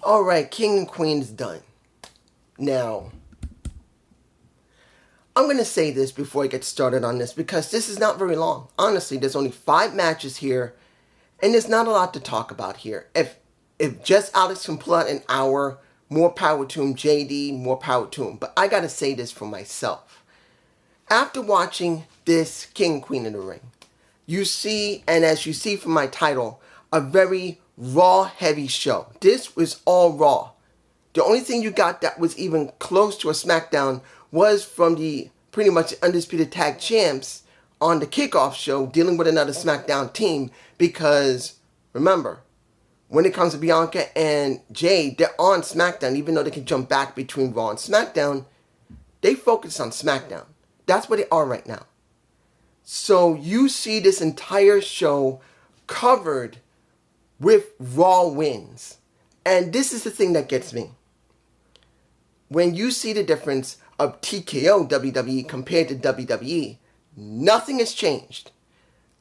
Alright, King and Queen is done. Now, I'm going to say this before I get started on this because this is not very long. Honestly, there's only 5 matches here and there's not a lot to talk about here. If just Alex can pull out an hour, more power to him. JD, more power to him. But I got to say this for myself. After watching this King and Queen in the ring, you see, and as you see from my title, a very Raw heavy show. This was all Raw. The only thing you got that was even close to a SmackDown was from the pretty much Undisputed Tag Champs on the kickoff show dealing with another SmackDown team because, remember, when it comes to Bianca and Jay, they're on SmackDown. Even though they can jump back between Raw and SmackDown, they focus on SmackDown. That's where they are right now. So you see this entire show covered with Raw wins. And this is the thing that gets me. When you see the difference of TKO WWE compared to WWE, nothing has changed.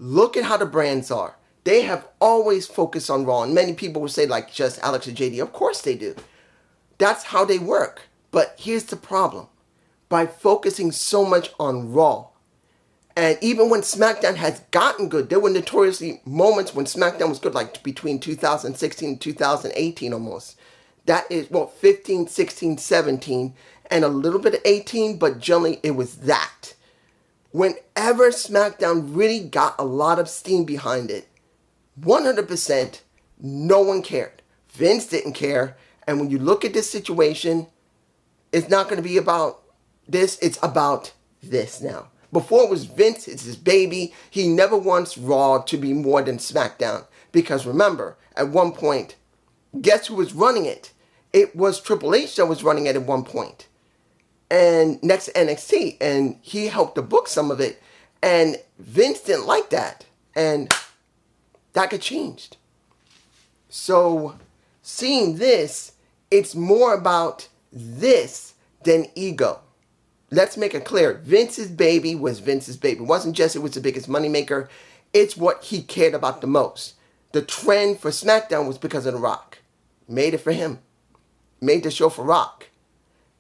Look at how the brands are. They have always focused on Raw. And many people will say, like, just Alex and JD. Of course they do. That's how they work. But here's the problem. By focusing so much on Raw, and even when SmackDown has gotten good, there were notoriously moments when SmackDown was good, like between 2016 and 2018 almost. That is, 15, 16, 17, and a little bit of 18, but generally it was that. Whenever SmackDown really got a lot of steam behind it, 100%, no one cared. Vince didn't care, and when you look at this situation, it's not going to be about this, it's about this now. Before it was Vince, it's his baby. He never wants Raw to be more than SmackDown. Because remember, at one point, guess who was running it? It was Triple H that was running it at one point. And next to NXT. And he helped to book some of it. And Vince didn't like that. And that got changed. So, seeing this, it's more about this than ego. Let's make it clear. Vince's baby was Vince's baby. It wasn't just it was the biggest moneymaker. It's what he cared about the most. The trend for SmackDown was because of The Rock. Made it for him. Made the show for Rock.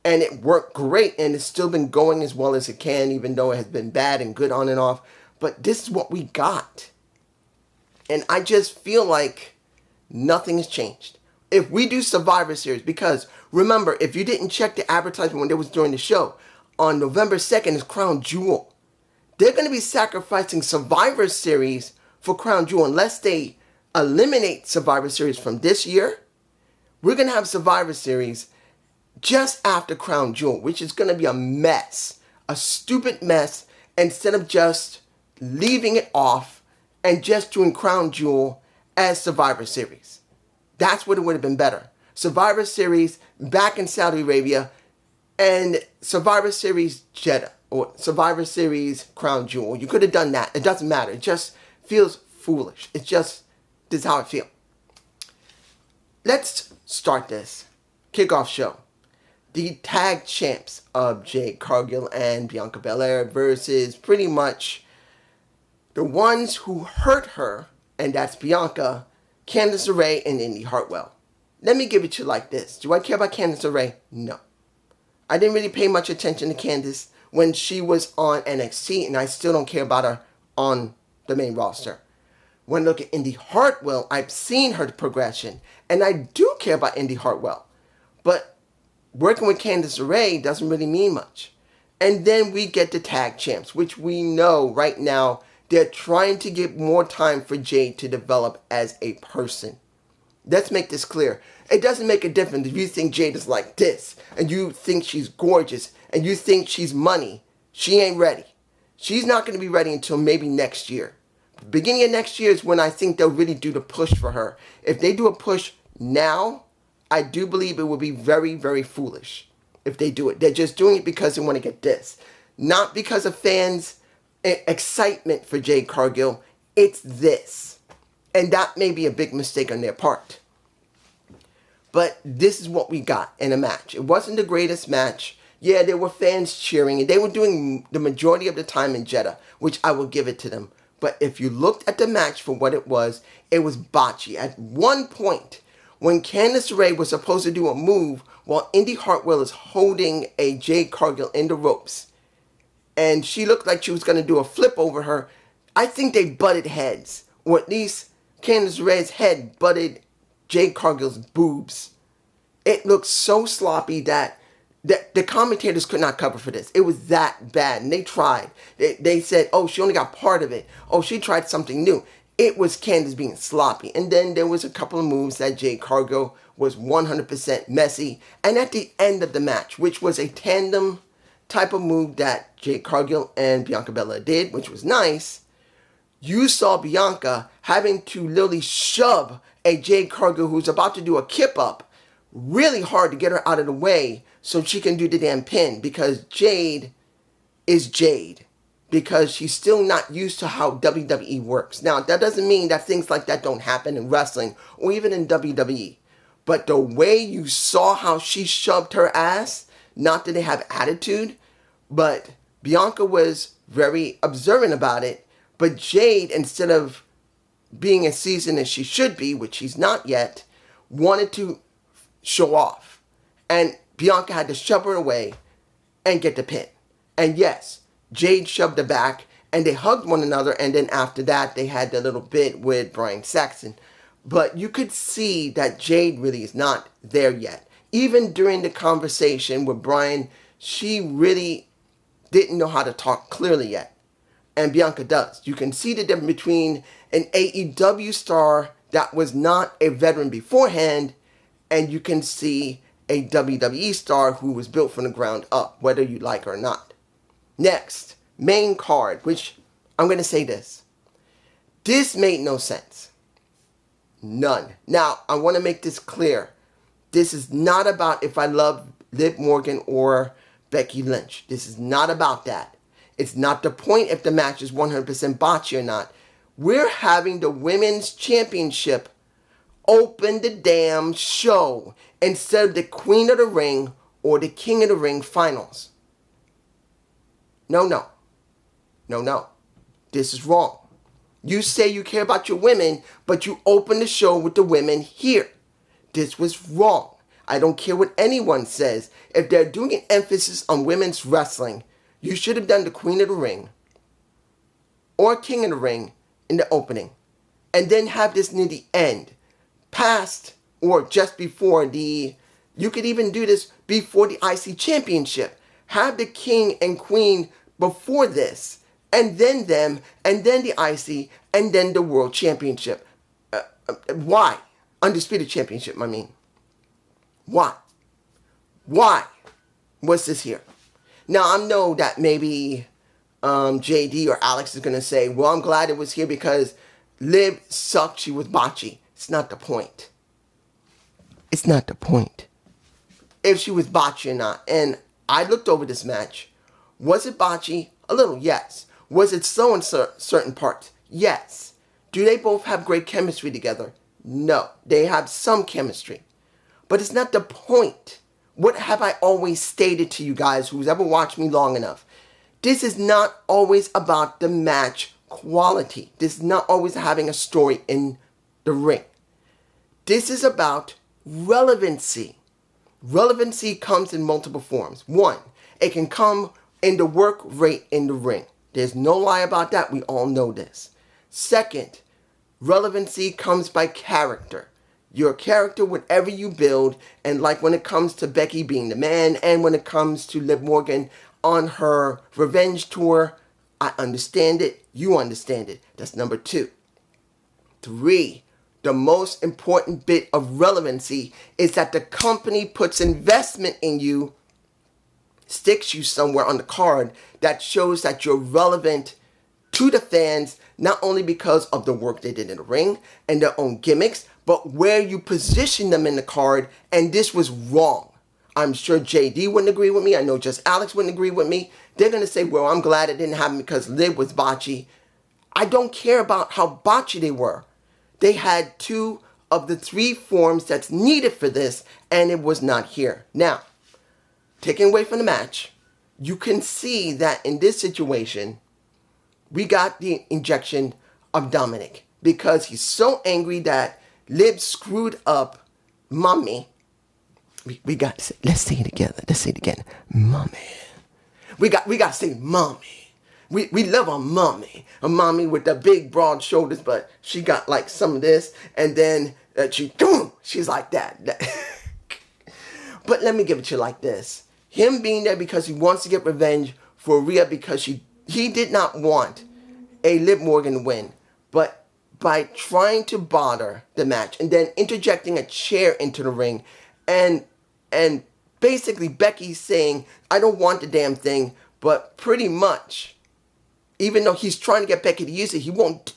And it worked great. And it's still been going as well as it can, even though it has been bad and good on and off. But this is what we got. And I just feel like nothing has changed. If we do Survivor Series, because remember, if you didn't check the advertisement when it was during the show, on November 2nd is Crown Jewel. They're going to be sacrificing Survivor Series for Crown Jewel. Unless they eliminate Survivor Series from this year, we're going to have Survivor Series just after Crown Jewel, which is going to be a mess. A stupid mess, instead of just leaving it off and just doing Crown Jewel as Survivor Series. That's what it would have been better. Survivor Series back in Saudi Arabia, and Survivor Series Jeddah, or Survivor Series Crown Jewel. You could have done that. It doesn't matter. It just feels foolish. It's just, this is how I feel. Let's start this kickoff show. The tag champs of Jade Cargill and Bianca Belair versus pretty much the ones who hurt her, and that's Bianca, Candice LeRae, and Indy Hartwell. Let me give it to you like this. Do I care about Candice LeRae? No. I didn't really pay much attention to Candice when she was on NXT, and I still don't care about her on the main roster. When I look at Indy Hartwell, I've seen her progression, and I do care about Indy Hartwell. But working with Candice LeRae doesn't really mean much. And then we get the tag champs, which we know right now they're trying to give more time for Jade to develop as a person. Let's make this clear. It doesn't make a difference if you think Jade is like this, and you think she's gorgeous, and you think she's money. She ain't ready. She's not going to be ready until maybe next year. Beginning of next year is when I think they'll really do the push for her. If they do a push now, I do believe it will be very, very foolish if they do it. They're just doing it because they want to get this. Not because of fans' excitement for Jade Cargill. It's this. And that may be a big mistake on their part. But this is what we got in a match. It wasn't the greatest match. Yeah, there were fans cheering, and they were doing the majority of the time in Jeddah, which I will give it to them. But if you looked at the match for what it was botchy. At one point, when Candice LeRae was supposed to do a move while Indy Hartwell is holding a Jade Cargill in the ropes, and she looked like she was going to do a flip over her, I think they butted heads, or at least Candice LeRae's head butted Jade Cargill's boobs. It looked so sloppy that the commentators could not cover for this. It was that bad, and they tried. They said, oh, she only got part of it. Oh, she tried something new. It was Candice being sloppy. And then there was a couple of moves that Jade Cargill was 100% messy. And at the end of the match, which was a tandem type of move that Jade Cargill and Bianca Belair did, which was nice, you saw Bianca having to literally shove a Jade Cargill who's about to do a kip up really hard to get her out of the way so she can do the damn pin, because Jade is Jade. Because she's still not used to how WWE works. Now, that doesn't mean that things like that don't happen in wrestling or even in WWE. But the way you saw how she shoved her ass, not that they have attitude, but Bianca was very observant about it. But Jade, instead of being as seasoned as she should be, which she's not yet, wanted to show off. And Bianca had to shove her away and get the pin. And yes, Jade shoved her back, and they hugged one another, and then after that, they had the little bit with Brian Saxon. But you could see that Jade really is not there yet. Even during the conversation with Brian, she really didn't know how to talk clearly yet. And Bianca does. You can see the difference between an AEW star that was not a veteran beforehand, and you can see a WWE star who was built from the ground up, whether you like her or not. Next, main card, which I'm going to say this. This made no sense. None. Now, I want to make this clear. This is not about if I love Liv Morgan or Becky Lynch. This is not about that. It's not the point if the match is 100% botchy or not. We're having the Women's Championship open the damn show instead of the Queen of the Ring or the King of the Ring finals. No. This is wrong. You say you care about your women, but you open the show with the women here. This was wrong. I don't care what anyone says. If they're doing an emphasis on women's wrestling, you should have done the Queen of the Ring or King of the Ring in the opening. And then have this near the end. Past or just before the... You could even do this before the IC Championship. Have the King and Queen before this, and then them, and then the IC, and then the World Championship. Why? Undisputed Championship, I mean. Why? Why was this here? Now, I know that maybe JD or Alex is going to say, well, I'm glad it was here because Liv sucked, she was botchy. It's not the point. It's not the point. If she was botchy or not. And I looked over this match. Was it botchy? A little, yes. Was it slow in certain parts? Yes. Do they both have great chemistry together? No. They have some chemistry. But it's not the point. What have I always stated to you guys who's ever watched me long enough? This is not always about the match quality. This is not always having a story in the ring. This is about relevancy. Relevancy comes in multiple forms. One, it can come in the work rate in the ring. There's no lie about that. We all know this. Second, relevancy comes by character. Your character, whatever you build, and like when it comes to Becky being the man, and when it comes to Liv Morgan on her revenge tour, I understand it. You understand it. That's number 2. 3, the most important bit of relevancy is that the company puts investment in you, sticks you somewhere on the card that shows that you're relevant to the fans, not only because of the work they did in the ring and their own gimmicks, but where you position them in the card, and this was wrong. I'm sure JD wouldn't agree with me. I know just Alex wouldn't agree with me. They're going to say, well, I'm glad it didn't happen because Liv was botchy. I don't care about how botchy they were. They had 2 of the 3 forms that's needed for this, and it was not here. Now, taking away from the match, you can see that in this situation, we got the injection of Dominic because he's so angry that Liv screwed up mommy. We got to say, let's say it together. Let's say it again. Mommy. We got to say mommy. We love our mommy. A mommy with the big broad shoulders, but she got like some of this, and then she's like that. But let me give it to you like this. Him being there because he wants to get revenge for Rhea because he did not want a Liv Morgan to win. But by trying to bother the match and then interjecting a chair into the ring and basically Becky saying, I don't want the damn thing, but pretty much, even though he's trying to get Becky to use it,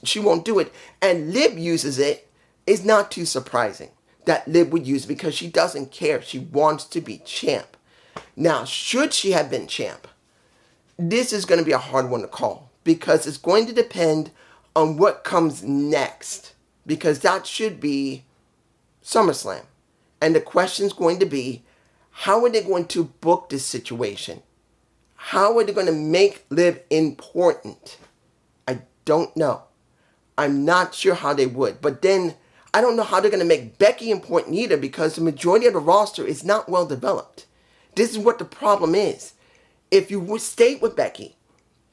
she won't do it, and Liv uses it, is not too surprising that Liv would use it because she doesn't care. She wants to be champ. Now, should she have been champ, this is going to be a hard one to call because it's going to depend on what comes next, because that should be SummerSlam. And the question's going to be, how are they going to book this situation? How are they going to make Liv important? I don't know. I'm not sure how they would. But then, I don't know how they're going to make Becky important either, because the majority of the roster is not well developed. This is what the problem is. If you would stay with Becky,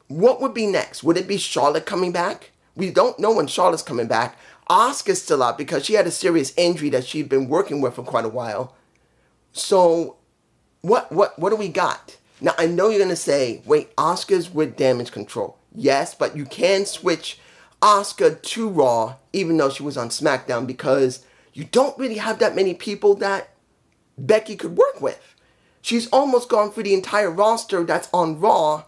what would be next? Would it be Charlotte coming back? We don't know when Charlotte's coming back. Asuka's still out because she had a serious injury that she'd been working with for quite a while. So, what do we got? Now, I know you're going to say, wait, Asuka's with Damage Control. Yes, but you can switch Asuka to Raw, even though she was on SmackDown, because you don't really have that many people that Becky could work with. She's almost gone through the entire roster that's on Raw,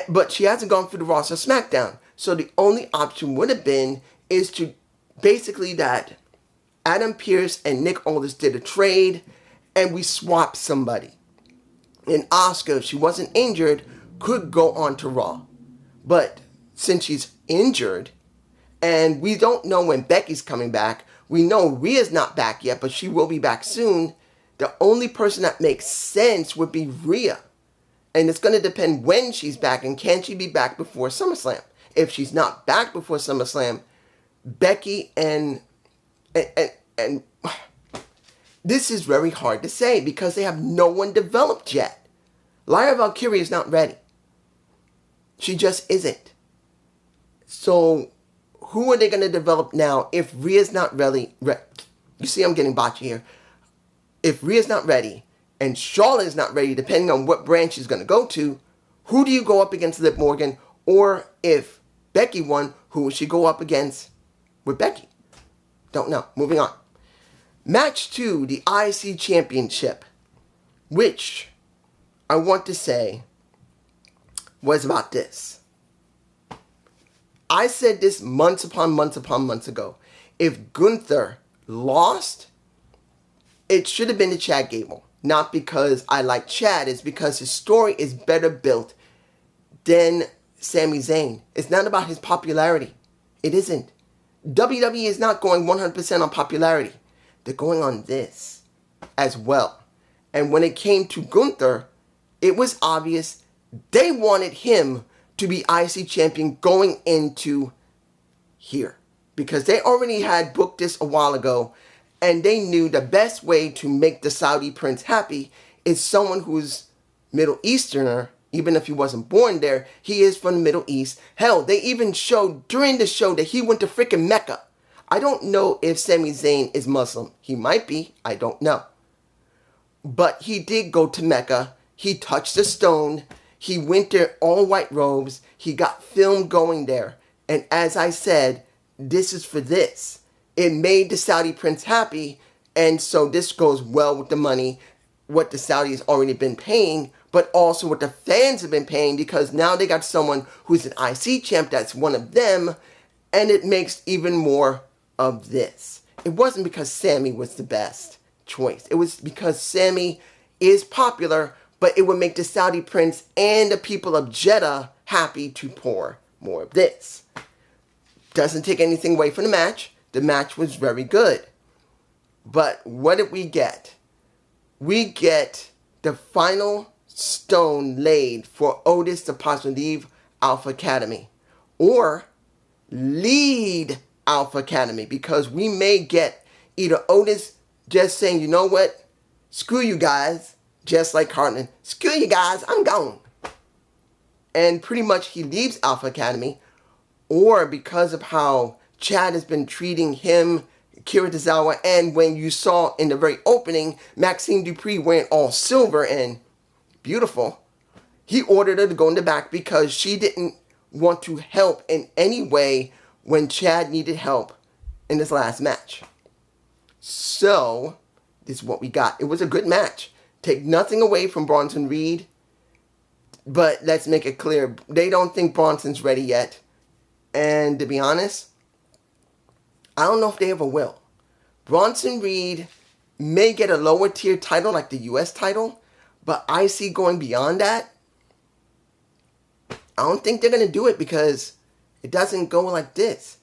but she hasn't gone through the roster of SmackDown. So the only option would have been is to basically that Adam Pearce and Nick Aldis did a trade and we swapped somebody. And Asuka, if she wasn't injured, could go on to Raw. But since she's injured and we don't know when Becky's coming back, we know Rhea's not back yet, but she will be back soon. The only person that makes sense would be Rhea. And it's going to depend when she's back and can she be back before SummerSlam. If she's not back before SummerSlam, Becky and this is very hard to say because they have no one developed yet. Lyra Valkyria is not ready. She just isn't. So who are they going to develop now if Rhea's not ready? You see, I'm getting botchy here. If Rhea's not ready and Charlotte is not ready, depending on what brand she's going to go to, who do you go up against Liv Morgan? Or if Becky won, who would she go up against with Becky? Don't know. Moving on. Match 2, the IC Championship, which I want to say was about this. I said this months upon months ago. If Gunther lost, it should have been to Chad Gable. Not because I like Chad, it's because his story is better built than Sami Zayn. It's not about his popularity. It isn't. WWE is not going 100% on popularity. They're going on this as well. And when it came to Gunther, it was obvious they wanted him to be IC champion going into here. Because they already had booked this a while ago. And they knew the best way to make the Saudi prince happy is someone who's Middle Easterner. Even if he wasn't born there, he is from the Middle East. Hell, they even showed during the show that he went to freaking Mecca. I don't know if Sami Zayn is Muslim. He might be. I don't know. But he did go to Mecca. He touched the stone. He went there all white robes. He got filmed going there. And as I said, this is for this. It made the Saudi prince happy. And so this goes well with the money, what the Saudis already been paying, but also what the fans have been paying, because now they got someone who's an IC champ that's one of them, and it makes even more of this. It wasn't because Sammy was the best choice. It was because Sammy is popular, but it would make the Saudi prince and the people of Jeddah happy to pour more of this. Doesn't take anything away from the match. The match was very good. But what did we get? We get the final stone laid for Otis to possibly leave Alpha Academy. Or lead Alpha Academy. Because we may get either Otis just saying, you know what? Screw you guys. Just like Hartman. Screw you guys. I'm gone. And pretty much he leaves Alpha Academy. Or because of how Chad has been treating him, Kira Tozawa, and when you saw in the very opening, Maxine Dupree wearing all silver and beautiful, he ordered her to go in the back because she didn't want to help in any way when Chad needed help in this last match. So, this is what we got. It was a good match. Take nothing away from Bronson Reed, but let's make it clear, they don't think Bronson's ready yet. And to be honest, I don't know if they ever will. Bronson Reed may get a lower tier title like the US title, but I see going beyond that. I don't think they're going to do it because it doesn't go like this.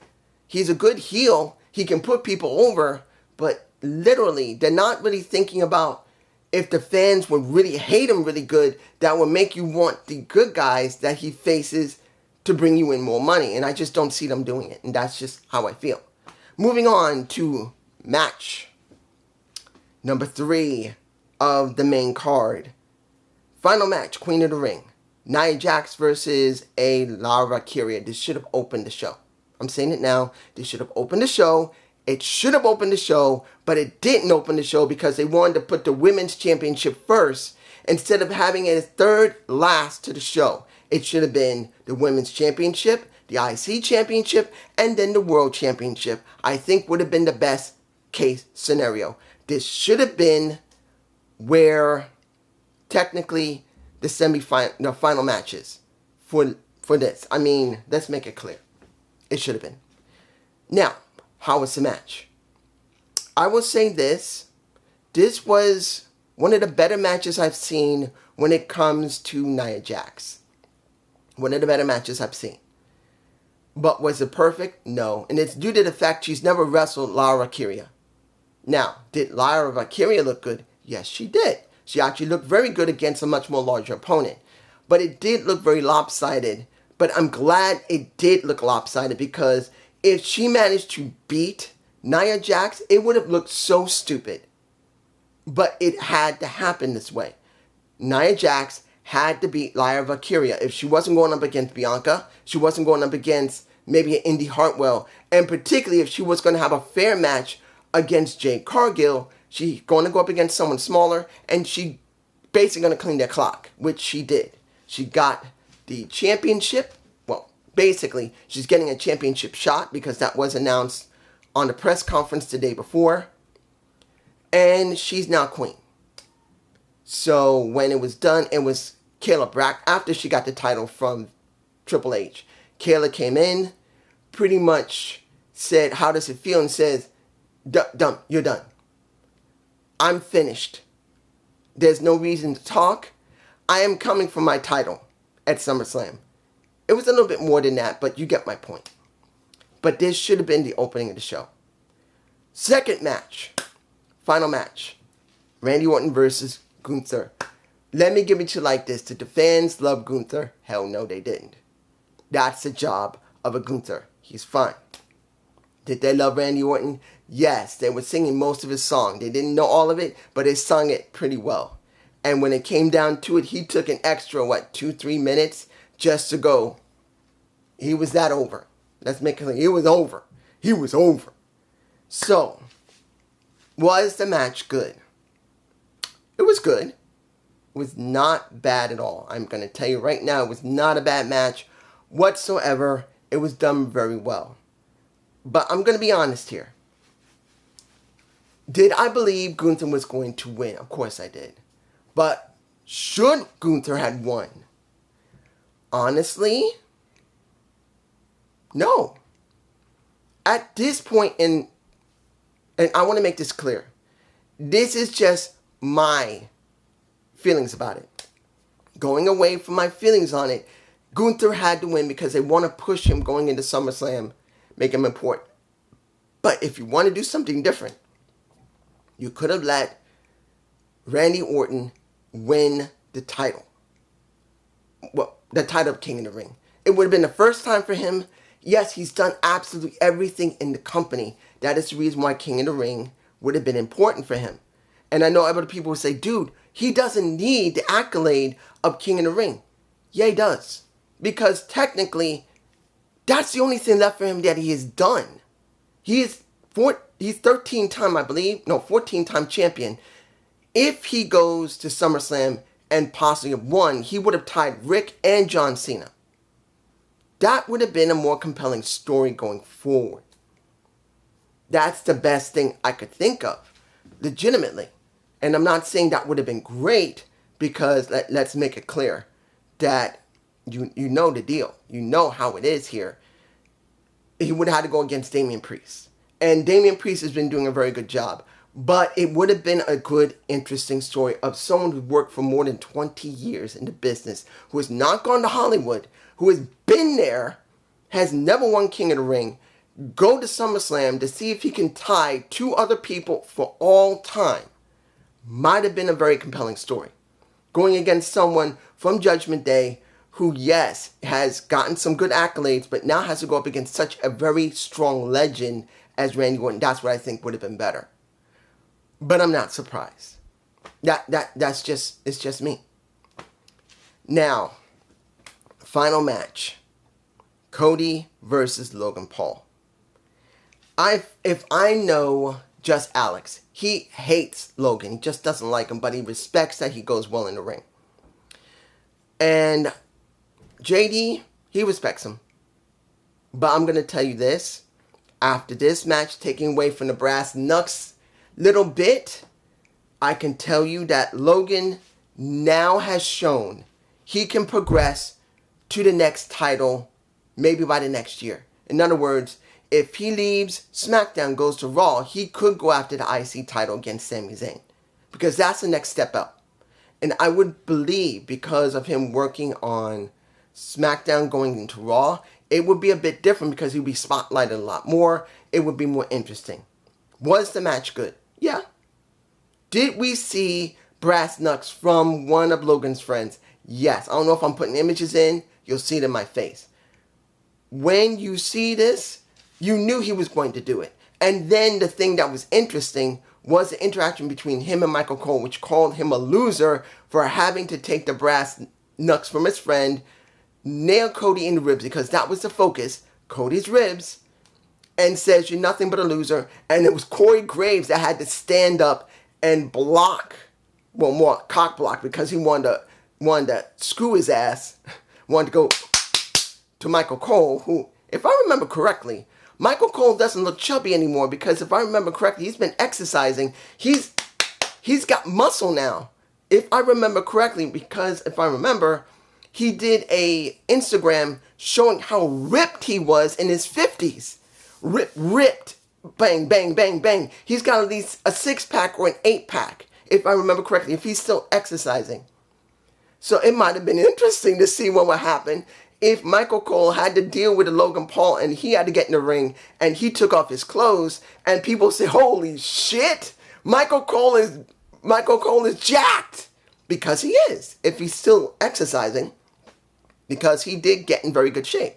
He's a good heel. He can put people over, but literally, they're not really thinking about if the fans would really hate him really good, that would make you want the good guys that he faces to bring you in more money. And I just don't see them doing it. And that's just how I feel. Moving on to match number 3 of the main card. Final match, Queen of the Ring. Nia Jax versus a Lara Valkyria. This should have opened the show. I'm saying it now. This should have opened the show. It should have opened the show, but it didn't open the show because they wanted to put the Women's Championship first instead of having it third last to the show. It should have been the Women's Championship, the IC Championship, and then the World Championship. I think would have been the best case scenario. This should have been where technically the final matches for this. I mean, let's make it clear. It should have been. Now, how was the match? I will say this. This was one of the better matches I've seen when it comes to Nia Jax. One of the better matches I've seen. But was it perfect? No. And it's due to the fact she's never wrestled Lara Valkyria. Now, did Lara Valkyria look good? Yes, she did. She actually looked very good against a much more larger opponent. But it did look very lopsided. But I'm glad it did look lopsided because if she managed to beat Nia Jax, it would have looked so stupid. But it had to happen this way. Nia Jax had to beat Lara Valkyria. If she wasn't going up against Bianca, she wasn't going up against maybe an Indy Hartwell, and particularly if she was going to have a fair match against Jade Cargill, she's going to go up against someone smaller, and she basically going to clean their clock, which she did. She got the championship. Well, basically, she's getting a championship shot because that was announced on the press conference the day before, and she's now queen. So when it was done, it was Kayla Brack. After she got the title from Triple H, Kayla came in, pretty much said, how does it feel? And says, done, you're done. I'm finished. There's no reason to talk. I am coming for my title at SummerSlam. It was a little bit more than that, but you get my point. But this should have been the opening of the show. Second match. Final match. Randy Orton versus Gunther. Let me give it to you like this. Did the fans love Gunther? Hell no, they didn't. That's the job of a Gunther. He's fine. Did they love Randy Orton? Yes, they were singing most of his song. They didn't know all of it, but they sung it pretty well. And when it came down to it, he took an extra, 2-3 minutes just to go. He was that over. Let's make it clear. He was over. He was over. So, was the match good? It was good. It was not bad at all. I'm going to tell you right now, it was not a bad match whatsoever. It was done very well. But I'm going to be honest here. Did I believe Gunther was going to win? Of course I did. But should Gunther had won? Honestly, no. At this point and I want to make this clear. This is just my feelings about it. Going away from my feelings on it, Gunther had to win because they want to push him going into SummerSlam, make him important. But if you want to do something different, you could have let Randy Orton win the title. Well, the title of King of the Ring. It would have been the first time for him. Yes, he's done absolutely everything in the company. That is the reason why King of the Ring would have been important for him. And I know other people would say, dude, he doesn't need the accolade of King of the Ring. Yeah, he does. Because technically, that's the only thing left for him that he has done. He's 13-time, I believe, no, 14-time champion. If he goes to SummerSlam and possibly won, he would have tied Rick and John Cena. That would have been a more compelling story going forward. That's the best thing I could think of, legitimately. And I'm not saying that would have been great, because let's make it clear that you know the deal. You know how it is here. He would have had to go against Damian Priest. And Damian Priest has been doing a very good job. But it would have been a good, interesting story of someone who worked for more than 20 years in the business, who has not gone to Hollywood, who has been there, has never won King of the Ring, go to SummerSlam to see if he can tie two other people for all time. Might have been a very compelling story. Going against someone from Judgment Day who, yes, has gotten some good accolades, but now has to go up against such a very strong legend as Randy Orton. That's what I think would have been better. But I'm not surprised. It's just me. Now, final match. Cody versus Logan Paul. If I know just Alex, he hates Logan. He just doesn't like him, but he respects that he goes well in the ring. And JD, he respects him. But I'm going to tell you this. After this match, taking away from the brass knucks little bit, I can tell you that Logan now has shown he can progress to the next title maybe by the next year. In other words, if he leaves SmackDown, goes to Raw, he could go after the IC title against Sami Zayn. Because that's the next step up. And I would believe, because of him working on SmackDown going into Raw, it would be a bit different because he'd be spotlighted a lot more. It would be more interesting. Was the match good? Yeah. Did we see brass knucks from one of Logan's friends? Yes. I don't know if I'm putting images in. You'll see it in my face. When you see this, you knew he was going to do it. And then the thing that was interesting was the interaction between him and Michael Cole, which called him a loser for having to take the brass knucks from his friend, nail Cody in the ribs, because that was the focus, Cody's ribs, and says you're nothing but a loser. And it was Corey Graves that had to stand up and block, well, more cock block, because he wanted to screw his ass, wanted to go to Michael Cole, who, if I remember correctly, Michael Cole doesn't look chubby anymore, because if I remember correctly, he's been exercising. He's got muscle now. If I remember correctly, because if I remember, he did a Instagram showing how ripped he was in his 50s. Ripped. Bang, bang, bang, bang. He's got at least a 6-pack or an 8-pack, if I remember correctly, if he's still exercising. So it might have been interesting to see what would happen if Michael Cole had to deal with Logan Paul and he had to get in the ring and he took off his clothes and people say, holy shit, Michael Cole is jacked. Because he is, if he's still exercising, because he did get in very good shape.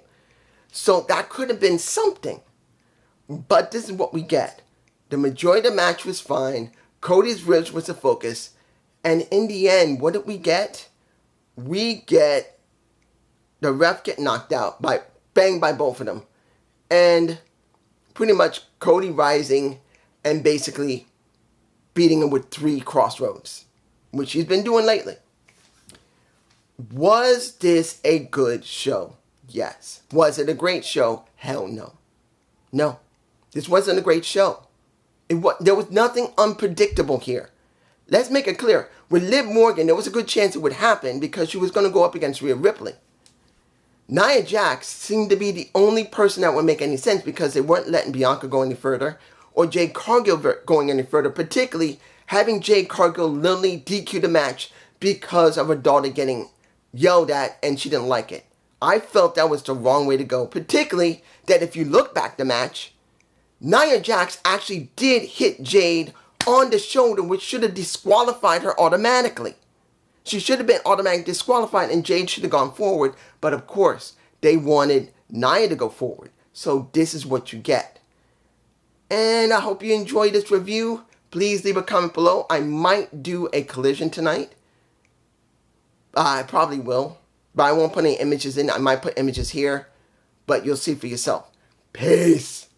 So that could have been something. But this is what we get. The majority of the match was fine. Cody's ribs was the focus. And in the end, what did we get? We get the ref get knocked out by both of them. And pretty much Cody rising and basically beating him with 3 crossroads, which he's been doing lately. Was this a good show? Yes. Was it a great show? Hell no. No. This wasn't a great show. There was nothing unpredictable here. Let's make it clear. With Liv Morgan, there was a good chance it would happen because she was going to go up against Rhea Ripley. Nia Jax seemed to be the only person that would make any sense because they weren't letting Bianca go any further or Jade Cargill going any further, particularly having Jade Cargill literally DQ the match because of her daughter getting yelled at and she didn't like it. I felt that was the wrong way to go, particularly that if you look back the match, Nia Jax actually did hit Jade on the shoulder, which should have disqualified her automatically. She should have been automatically disqualified and Jade should have gone forward. But of course, they wanted Nia to go forward. So this is what you get. And I hope you enjoyed this review. please leave a comment below. I might do a collision tonight. I probably will. But I won't put any images in. I might put images here. But you'll see for yourself. Peace.